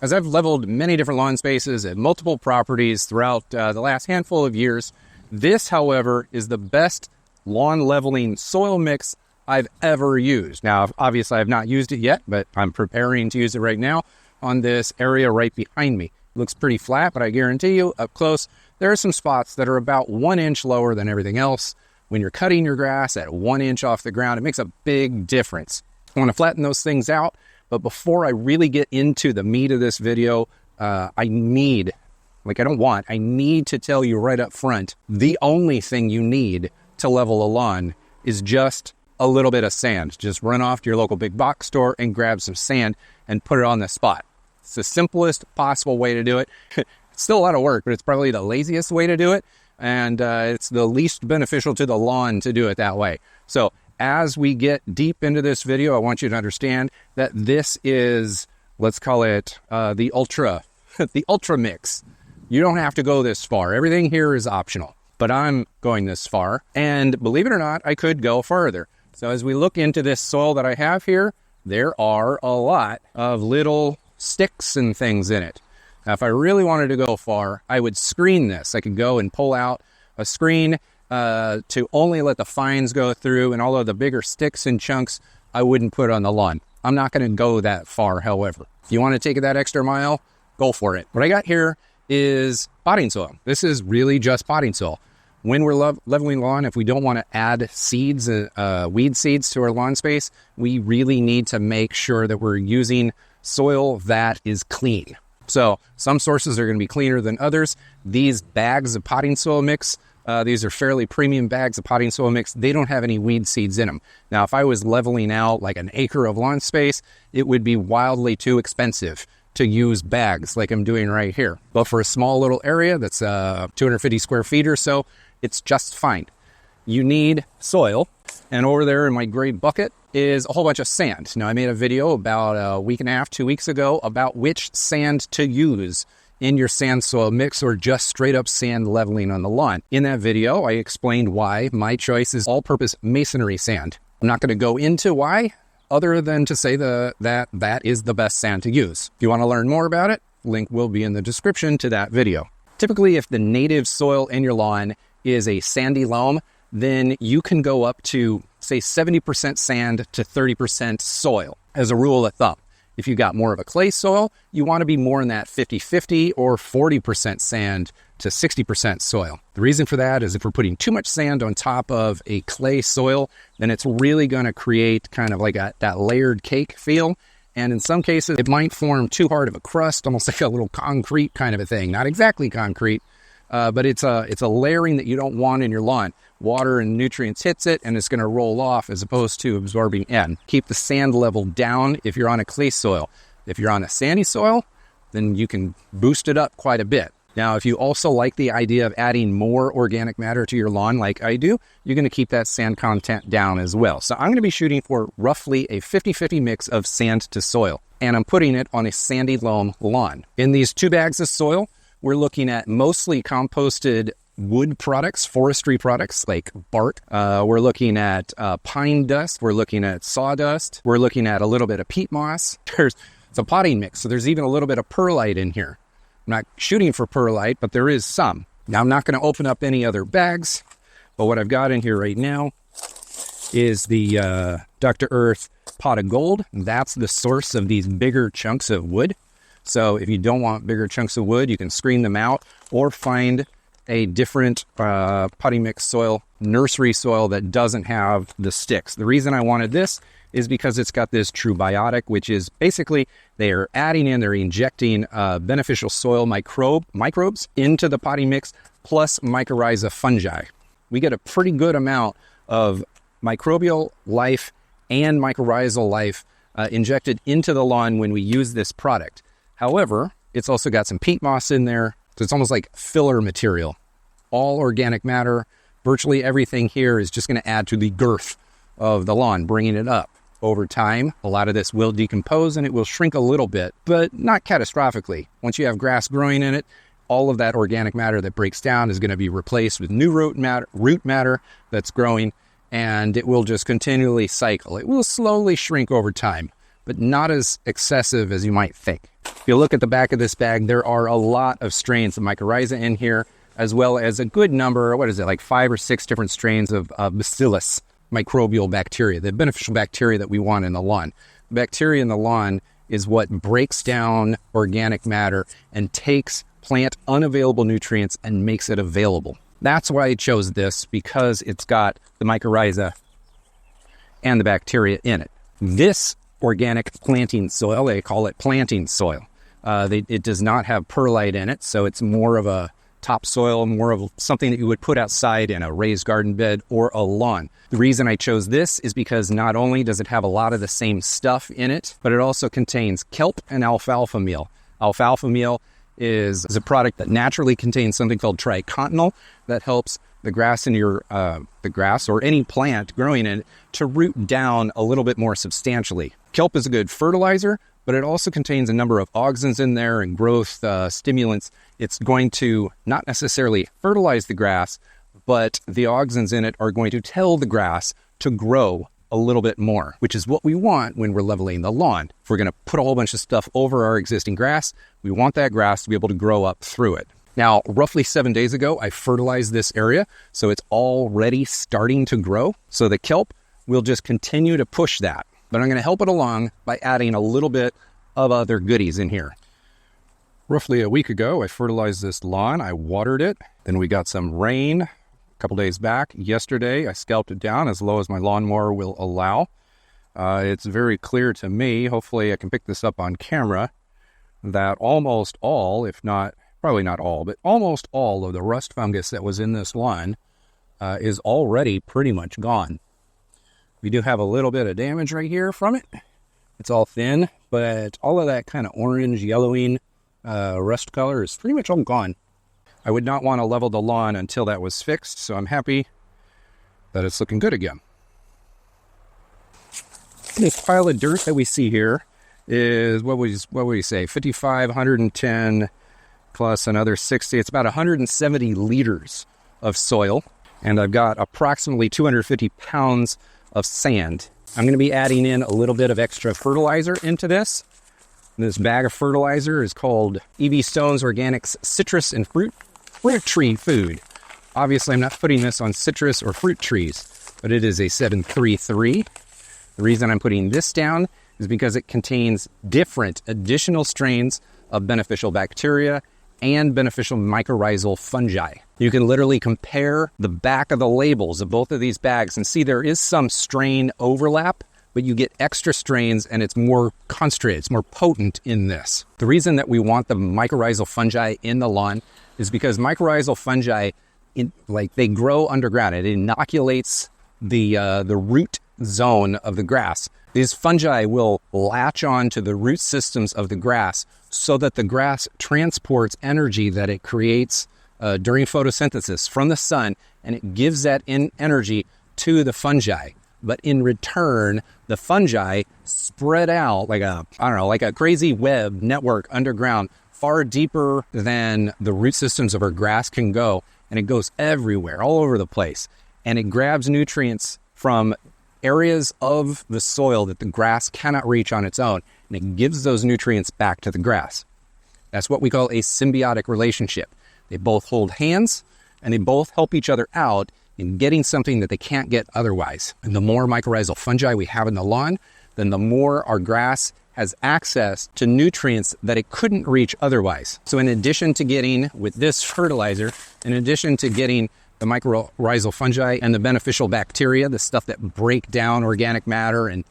As I've leveled many different lawn spaces at multiple properties throughout the last handful of years, this, however, is the best lawn leveling soil mix I've ever used. Now, obviously, I have not used it yet, but I'm preparing to use it right now on this area right behind me. It looks pretty flat, but I guarantee you, up close, there are some spots that are about 1 inch lower than everything else. When you're cutting your grass at 1 inch off the ground, it makes a big difference. I want to flatten those things out, but before I really get into the meat of this video, I need to tell you right up front, the only thing you need to level a lawn is just a little bit of sand. Just run off to your local big box store and grab some sand and put it on the spot. It's the simplest possible way to do it. It's still a lot of work, but it's probably the laziest way to do it. And it's the least beneficial to the lawn to do it that way. So as we get deep into this video, I want you to understand that this is, let's call it the ultra mix. You don't have to go this far. Everything here is optional, but I'm going this far. And believe it or not, I could go further. So as we look into this soil that I have here, there are a lot of little sticks and things in it. Now, if I really wanted to go far, I would screen this. I could go and pull out a screen to only let the fines go through, and all of the bigger sticks and chunks, I wouldn't put on the lawn. I'm not going to go that far, however. If you want to take it that extra mile, go for it. What I got here is potting soil. This is really just potting soil. When we're leveling lawn, if we don't want to add seeds, weed seeds to our lawn space, we really need to make sure that we're using soil that is clean. So some sources are going to be cleaner than others. These bags of potting soil mix, these are fairly premium bags of potting soil mix. They don't have any weed seeds in them. Now, if I was leveling out like an acre of lawn space, it would be wildly too expensive to use bags like I'm doing right here. But for a small little area that's 250 square feet or so, it's just fine. You need soil. And over there in my gray bucket is a whole bunch of sand. Now, I made a video about a week and a half, 2 weeks ago about which sand to use in your sand soil mix or just straight up sand leveling on the lawn. In that video, I explained why my choice is all-purpose masonry sand. I'm not going to go into why, other than to say that is the best sand to use. If you want to learn more about it, link will be in the description to that video. Typically, if the native soil in your lawn is a sandy loam, then you can go up to, say, 70% sand to 30% soil as a rule of thumb. If you got more of a clay soil, you want to be more in that 50-50 or 40% sand to 60% soil. The reason for that is if we're putting too much sand on top of a clay soil, then it's really going to create kind of like that layered cake feel. And in some cases, it might form too hard of a crust, almost like a little concrete kind of a thing. Not exactly concrete, but it's a layering that you don't want in your lawn. Water and nutrients hits it, and it's going to roll off as opposed to absorbing in. Keep the sand level down if you're on a clay soil. If you're on a sandy soil, then you can boost it up quite a bit. Now, if you also like the idea of adding more organic matter to your lawn like I do, you're going to keep that sand content down as well. So I'm going to be shooting for roughly a 50-50 mix of sand to soil, and I'm putting it on a sandy loam lawn. In these 2 bags of soil, we're looking at mostly composted wood products, forestry products like bark. We're looking at pine dust. We're looking at sawdust. We're looking at a little bit of peat moss. It's a potting mix, so there's even a little bit of perlite in here. I'm not shooting for perlite, but there is some. Now, I'm not going to open up any other bags, but what I've got in here right now is the Dr. Earth pot of gold. That's the source of these bigger chunks of wood. So if you don't want bigger chunks of wood, you can screen them out or find a different potting mix soil, nursery soil that doesn't have the sticks. The reason I wanted this is because it's got this true biotic, which is basically they're injecting beneficial soil microbes into the potting mix, plus mycorrhiza fungi. We get a pretty good amount of microbial life and mycorrhizal life injected into the lawn when we use this product. However, it's also got some peat moss in there, so it's almost like filler material. All organic matter, virtually everything here is just going to add to the girth of the lawn, bringing it up. Over time, a lot of this will decompose and it will shrink a little bit, but not catastrophically. Once you have grass growing in it, all of that organic matter that breaks down is going to be replaced with new root matter that's growing, and it will just continually cycle. It will slowly shrink over time, but not as excessive as you might think. If you look at the back of this bag, there are a lot of strains of mycorrhiza in here, as well as a good number, like 5 or 6 different strains of bacillus microbial bacteria, the beneficial bacteria that we want in the lawn. Bacteria in the lawn is what breaks down organic matter and takes plant unavailable nutrients and makes it available. That's why I chose this, because it's got the mycorrhiza and the bacteria in it. This organic planting soil, they call it planting soil. It does not have perlite in it, so it's more of a topsoil, more of something that you would put outside in a raised garden bed or a lawn. The reason I chose this is because not only does it have a lot of the same stuff in it, but it also contains kelp and alfalfa meal. Alfalfa meal is a product that naturally contains something called tricontinol that helps the grass in your the grass or any plant growing in it to root down a little bit more substantially. Kelp is a good fertilizer, but it also contains a number of auxins in there and growth stimulants. It's going to not necessarily fertilize the grass, but the auxins in it are going to tell the grass to grow a little bit more, which is what we want when we're leveling the lawn. If we're going to put a whole bunch of stuff over our existing grass, we want that grass to be able to grow up through it. Now, roughly 7 days ago, I fertilized this area, so it's already starting to grow. So the kelp will just continue to push that. But I'm going to help it along by adding a little bit of other goodies in here. Roughly a week ago, I fertilized this lawn. I watered it. Then we got some rain a couple days back. Yesterday, I scalped it down as low as my lawnmower will allow. It's very clear to me, hopefully I can pick this up on camera, that almost all, if not, probably not all, but almost all of the rust fungus that was in this lawn is already pretty much gone. We do have a little bit of damage right here from it. It's all thin, but all of that kind of orange, yellowing rust color is pretty much all gone. I would not want to level the lawn until that was fixed, so I'm happy that it's looking good again. This pile of dirt that we see here is, what would we say, 55, 110 plus another 60. It's about 170 liters of soil, and I've got approximately 250 pounds of sand. I'm going to be adding in a little bit of extra fertilizer into this. This bag of fertilizer is called EV Stone's Organics Citrus and Fruit Tree Food. Obviously, I'm not putting this on citrus or fruit trees, but it is a 733. The reason I'm putting this down is because it contains different additional strains of beneficial bacteria and beneficial mycorrhizal fungi. You can literally compare the back of the labels of both of these bags and see there is some strain overlap, but you get extra strains and it's more concentrated, it's more potent in this. The reason that we want the mycorrhizal fungi in the lawn is because mycorrhizal fungi, they grow underground. It inoculates the root zone of the grass. These fungi will latch on to the root systems of the grass so that the grass transports energy that it creates during photosynthesis from the sun, and it gives that energy to the fungi. But in return, the fungi spread out like a crazy web network underground, far deeper than the root systems of our grass can go, and it goes everywhere, all over the place. And it grabs nutrients from areas of the soil that the grass cannot reach on its own, and it gives those nutrients back to the grass. That's what we call a symbiotic relationship. They both hold hands, and they both help each other out in getting something that they can't get otherwise. And the more mycorrhizal fungi we have in the lawn, then the more our grass has access to nutrients that it couldn't reach otherwise. So in addition to getting, with this fertilizer, in addition to getting the mycorrhizal fungi and the beneficial bacteria, the stuff that break down organic matter and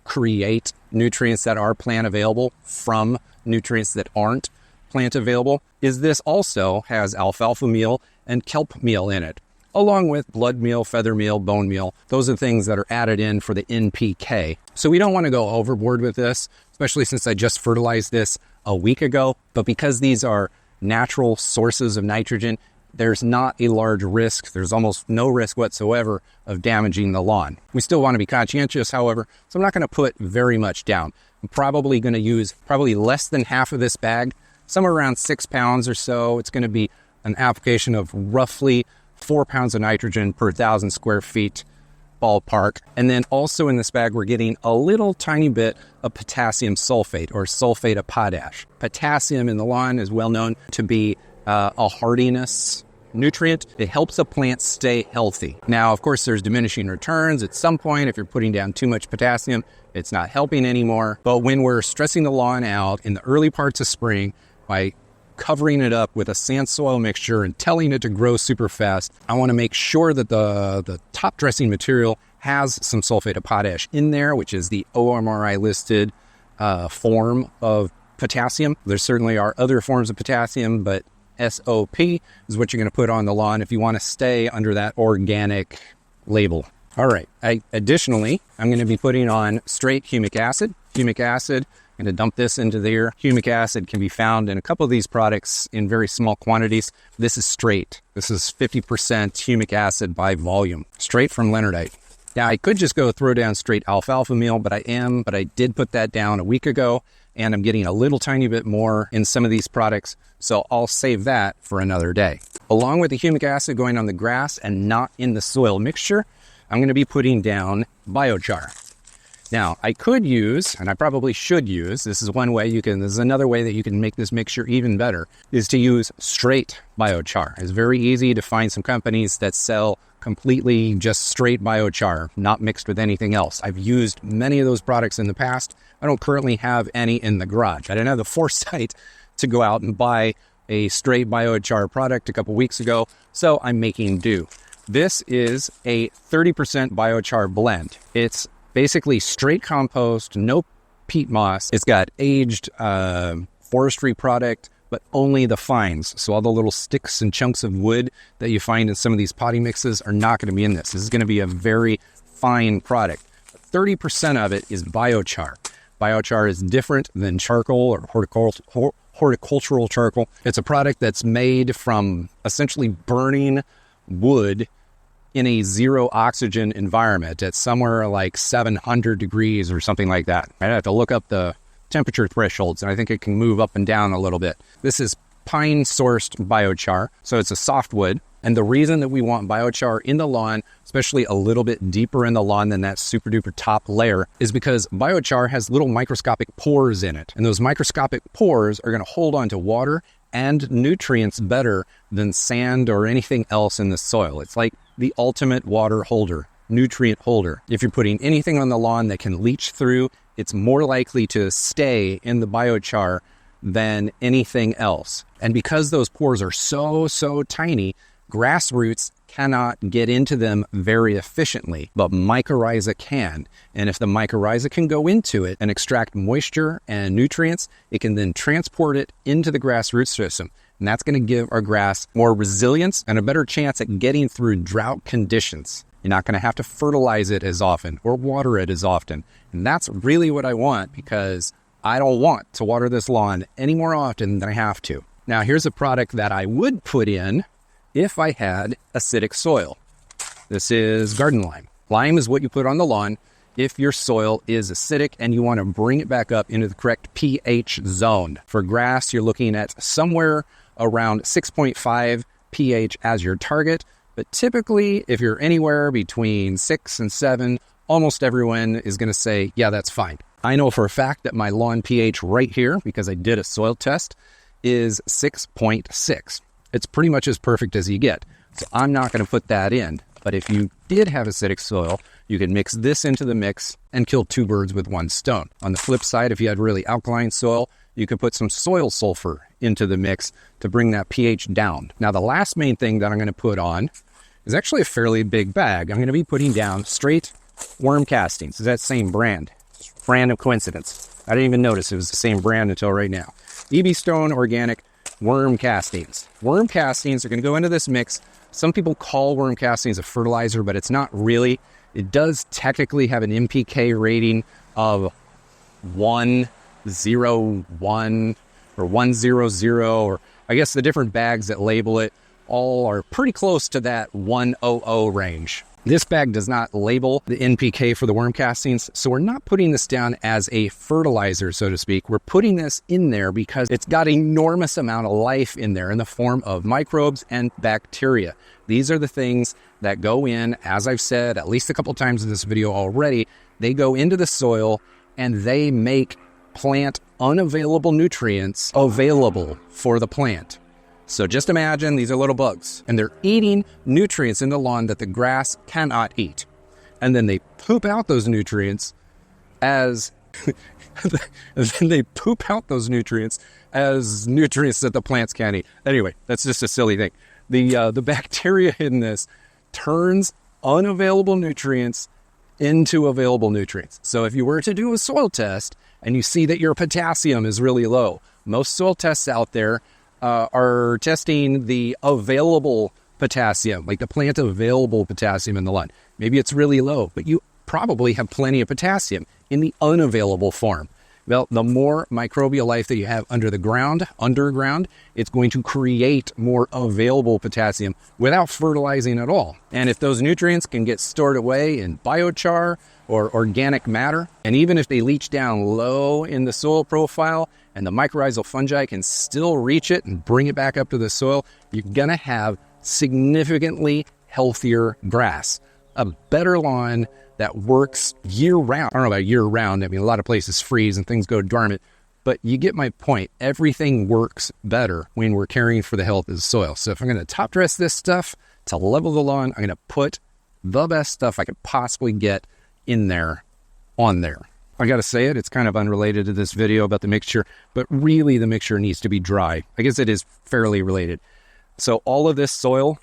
create nutrients that are plant available from nutrients that aren't plant available, is this also has alfalfa meal and kelp meal in it, along with blood meal, feather meal, bone meal. Those are things that are added in for the NPK. So we don't want to go overboard with this, especially since I just fertilized this a week ago. But because these are natural sources of nitrogen, there's not a large risk. There's almost no risk whatsoever of damaging the lawn. We still want to be conscientious, however, so I'm not going to put very much down. I'm probably going to use less than half of this bag, somewhere around 6 pounds or so. It's going to be an application of roughly 4 pounds of nitrogen per 1,000 square feet ballpark. And then also in this bag, we're getting a little tiny bit of potassium sulfate or sulfate of potash. Potassium in the lawn is well known to be a hardiness nutrient. It helps a plant stay healthy. Now, of course, there's diminishing returns. At some point, if you're putting down too much potassium, it's not helping anymore. But when we're stressing the lawn out in the early parts of spring by covering it up with a sand soil mixture and telling it to grow super fast, I want to make sure that the top dressing material has some sulfate of potash in there, which is the OMRI listed form of potassium. There certainly are other forms of potassium, but SOP is what you're going to put on the lawn if you want to stay under that organic label. All right. Additionally, I'm going to be putting on straight humic acid. Humic acid, I'm going to dump this into there. Humic acid can be found in a couple of these products in very small quantities. This is straight. This is 50% humic acid by volume, straight from Leonardite. Now, I could just go throw down straight alfalfa meal, but I did put that down a week ago, and I'm getting a little tiny bit more in some of these products, so I'll save that for another day. Along with the humic acid going on the grass and not in the soil mixture, I'm going to be putting down biochar. Now, I could use, and I probably should use, this is another way that you can make this mixture even better, is to use straight biochar. It's very easy to find some companies that sell completely just straight biochar, not mixed with anything else. I've used many of those products in the past. I don't currently have any in the garage. I didn't have the foresight to go out and buy a straight biochar product a couple weeks ago, so I'm making do. This is a 30% biochar blend. It's basically straight compost, no peat moss. It's got aged forestry product, but only the fines. So all the little sticks and chunks of wood that you find in some of these potting mixes are not going to be in this. This is going to be a very fine product. 30% of it is biochar. Biochar is different than charcoal or horticultural charcoal. It's a product that's made from essentially burning wood in a zero oxygen environment at somewhere like 700 degrees or something like that. I'd have to look up the temperature thresholds, and I think it can move up and down a little bit. This is pine-sourced biochar, so it's a softwood. And the reason that we want biochar in the lawn, especially a little bit deeper in the lawn than that super-duper top layer, is because biochar has little microscopic pores in it. And those microscopic pores are going to hold on to water and nutrients better than sand or anything else in the soil. It's like the ultimate water holder, nutrient holder. If you're putting anything on the lawn that can leach through, it's more likely to stay in the biochar than anything else. And because those pores are so tiny, grass roots cannot get into them very efficiently, but mycorrhiza can. And if the mycorrhiza can go into it and extract moisture and nutrients, it can then transport it into the grass root system. And that's going to give our grass more resilience and a better chance at getting through drought conditions. You're not going to have to fertilize it as often or water it as often. And that's really what I want, because I don't want to water this lawn any more often than I have to. Now, here's a product that I would put in if I had acidic soil. This is garden lime. Lime is what you put on the lawn if your soil is acidic and you want to bring it back up into the correct pH zone. For grass, you're looking at somewhere around 6.5 pH as your target. But typically, if you're anywhere between 6 and 7, almost everyone is going to say, yeah, that's fine. I know for a fact that my lawn pH right here, because I did a soil test, is 6.6. It's pretty much as perfect as you get. So I'm not going to put that in. But if you did have acidic soil, you could mix this into the mix and kill two birds with one stone. On the flip side, if you had really alkaline soil, you could put some soil sulfur into the mix to bring that pH down. Now, the last main thing that I'm going to put on is actually a fairly big bag. I'm going to be putting down straight worm castings. It's that same brand. It's random coincidence. I didn't even notice it was the same brand until right now. EB Stone Organic worm castings. Worm castings are going to go into this mix. Some people call worm castings a fertilizer, but it's not really. It does technically have an NPK rating of 101 or 100, or I guess the different bags that label it all are pretty close to that 100 range. This bag does not label the NPK for the worm castings, so we're not putting this down as a fertilizer, so to speak. We're putting this in there because it's got an enormous amount of life in there in the form of microbes and bacteria. These are the things that go in, as I've said at least a couple times in this video already, they go into the soil and they make plant unavailable nutrients available for the plant. So just imagine these are little bugs, and they're eating nutrients in the lawn that the grass cannot eat. And then they poop out those nutrients as nutrients that the plants can't eat. Anyway, that's just a silly thing. The bacteria in this turns unavailable nutrients into available nutrients. So if you were to do a soil test and you see that your potassium is really low, most soil tests out there are testing the available potassium, like the plant available potassium in the lawn. Maybe it's really low, but you probably have plenty of potassium in the unavailable form. Well, the more microbial life that you have underground, it's going to create more available potassium without fertilizing at all. And if those nutrients can get stored away in biochar or organic matter, and even if they leach down low in the soil profile and the mycorrhizal fungi can still reach it and bring it back up to the soil, you're gonna have significantly healthier grass, a better lawn that works year-round. I don't know about year-round. I mean, a lot of places freeze and things go dormant, but you get my point. Everything works better when we're caring for the health of the soil. So if I'm going to top dress this stuff to level the lawn, I'm going to put the best stuff I could possibly get in there, on there. I got to say it, it's kind of unrelated to this video about the mixture, but really the mixture needs to be dry. I guess it is fairly related. So all of this soil,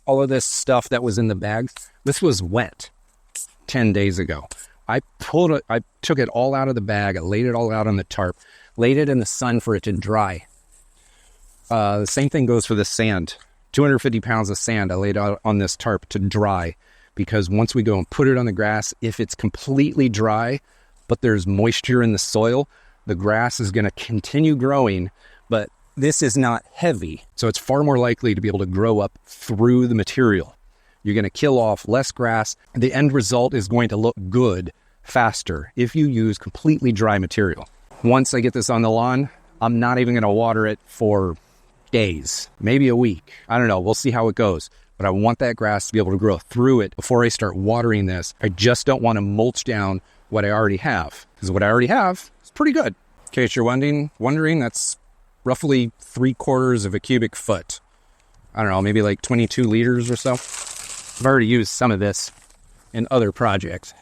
all of this stuff that was in the bags, this was wet 10 days ago. I took it all out of the bag. I laid it all out on the tarp, laid it in the sun for it to dry. The same thing goes for the sand. 250 pounds of sand I laid out on this tarp to dry, because once we go and put it on the grass, if it's completely dry, but there's moisture in the soil, the grass is going to continue growing, but this is not heavy. So it's far more likely to be able to grow up through the material. You're going to kill off less grass. The end result is going to look good faster if you use completely dry material. Once I get this on the lawn, I'm not even going to water it for days, maybe a week. I don't know. We'll see how it goes. But I want that grass to be able to grow through it before I start watering this. I just don't want to mulch down what I already have, because what I already have is pretty good. In case you're wondering, that's roughly 3/4 of a cubic foot. I don't know, maybe like 22 liters or so. I've already used some of this in other projects.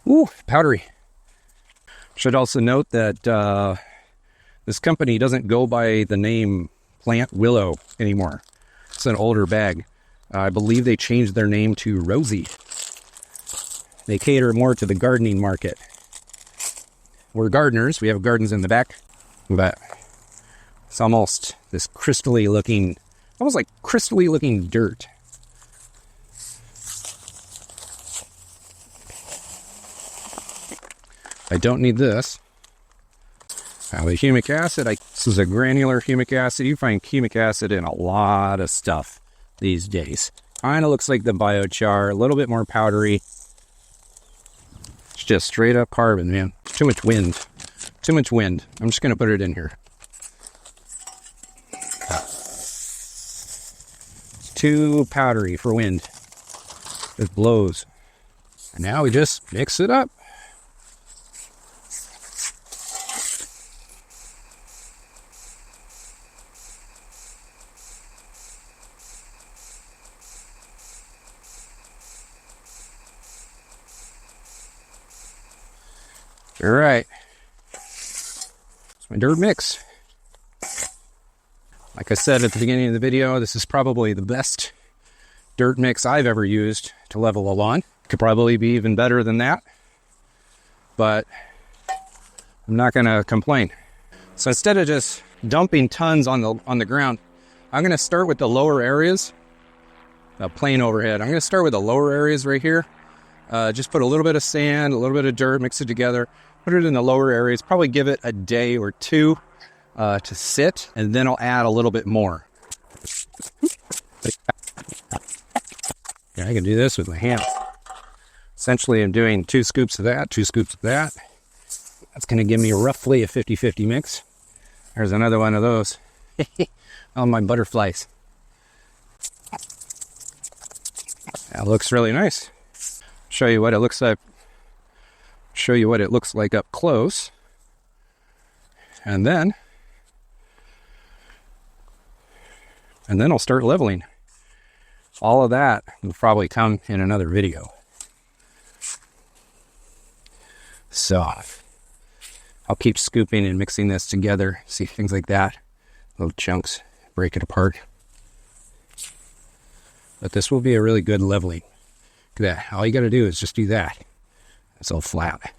Ooh, powdery. Should also note that this company doesn't go by the name Plant Willow anymore. It's an older bag. I believe they changed their name to Rosie. They cater more to the gardening market. We're gardeners. We have gardens in the back, but it's almost this crystally looking, almost like crystally looking dirt. I don't need this. Now the humic acid, this is a granular humic acid. You find humic acid in a lot of stuff these days. Kind of looks like the biochar, a little bit more powdery. It's just straight up carbon, man. Too much wind. Too much wind. I'm just going to put it in here. It's too powdery for wind. It blows. And now we just mix it up. All right, it's my dirt mix. Like I said at the beginning of the video, this is probably the best dirt mix I've ever used to level a lawn. Could probably be even better than that, but I'm not gonna complain. So instead of just dumping tons on the ground, I'm gonna start with the lower areas, plain overhead. I'm gonna start with the lower areas right here. Just put a little bit of sand, a little bit of dirt, mix it together. Put it in the lower areas, probably give it a day or two to sit, and then I'll add a little bit more. Yeah, I can do this with my hand. Essentially, I'm doing 2 scoops of that, 2 scoops of that. That's going to give me roughly a 50-50 mix. There's another one of those. On my butterflies. That looks really nice. Show you what it looks like. Show you what it looks like up close. And then I'll start leveling. All of that will probably come in another video. So I'll keep scooping and mixing this together. See, things like that. Little chunks. Break it apart. But this will be a really good leveling. Look at that. All you got to do is just do that. It's all flat.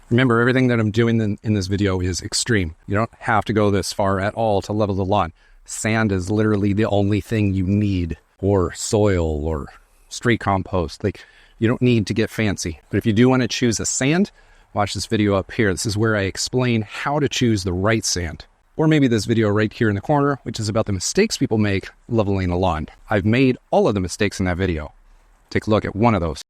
Remember, everything that I'm doing in this video is extreme. You don't have to go this far at all to level the lawn. Sand is literally the only thing you need, or soil, or straight compost. Like, you don't need to get fancy. But if you do want to choose a sand, watch this video up here. This is where I explain how to choose the right sand. Or maybe this video right here in the corner, which is about the mistakes people make leveling a lawn. I've made all of the mistakes in that video. Take a look at one of those.